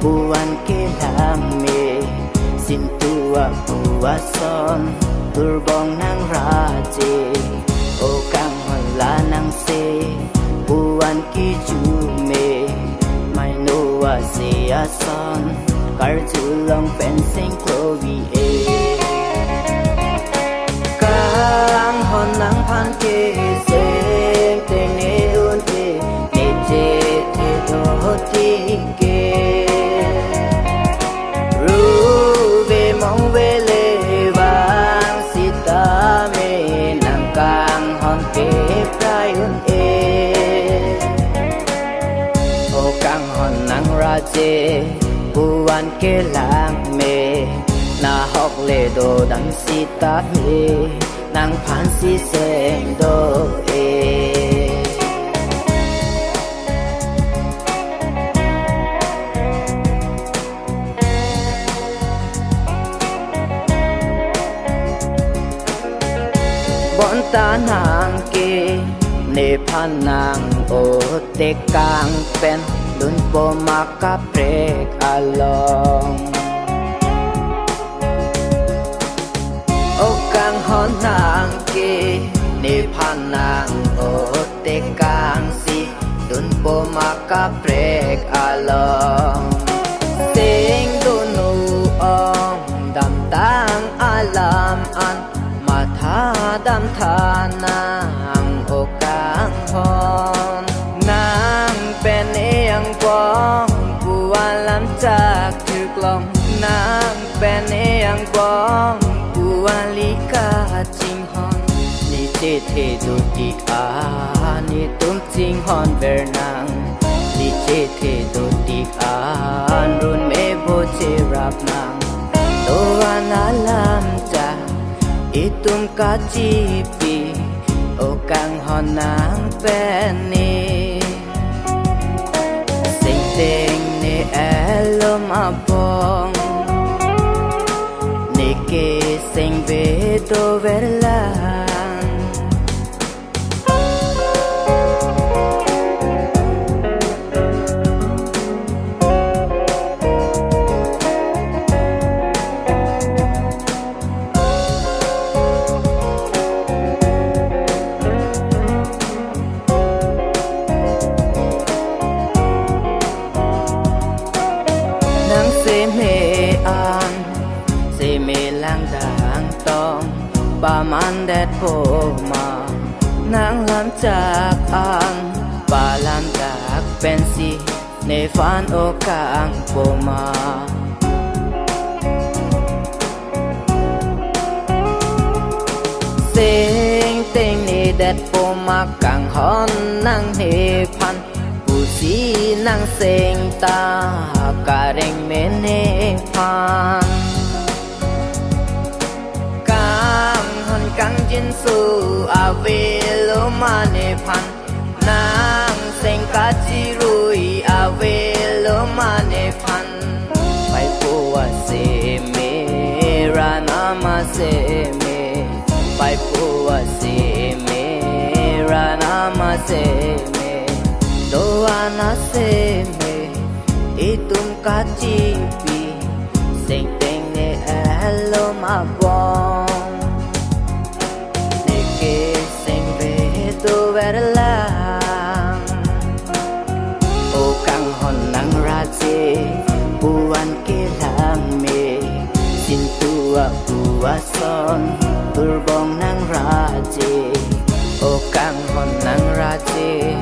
Buwan kilame sintua puwason turbong ng raje o kang wala ng se buwan kijume may nuwa siya son kartulong fencing Chloe kang hon ng panke sing ting ne unti ne je te do ke buwan kilang me na hok le do dang sita me nang pan si seng do bon tanang ke ne pan nang o te kang pen dun po makaprek along o kang honang ki ni panang o te kang si dun po makaprek along sing dunu ong dam tang alam an matha dam thanang o kang hon nangเป็นyang quang buwan lamจากถือกลองนางเป็นyang quang buwan likaจริงฮอนนี่เจเทดูดีอานี่ตุ้มจริงฮอนเบอร์นางนี่เจเทดูดีอารุ่นเมโบเจรับนางตัวนาลามจากอีตุ้มกาจีปีโอกังฮอนนางเป็นนี่Sing ni elom abong ni ke sing vedo verlangประมาณแดดโผล่มานางลำจากอ่างป่าลำจากเป็นสีในฝันโอกาสโผล่มาเสียงเต็งในแดดโผล่มากังหอนนางเฮพันผู้สีนางเสียงตาการเร่งเมเนพันกังจินสูอาเวโลมาเนพันนางเซงกาจิรุยอาเวโลมาเนพันไปปัวเซเมรานามาเซเมไปปัวเซเมรานามาเซเมโดอานาเซเมอีตุมกาจิปีเซงเต็งเนเอโลมาบองverlang o kang hon nang raje buwan kilang me sintua puwason turbong nang raje o kang hon nang raje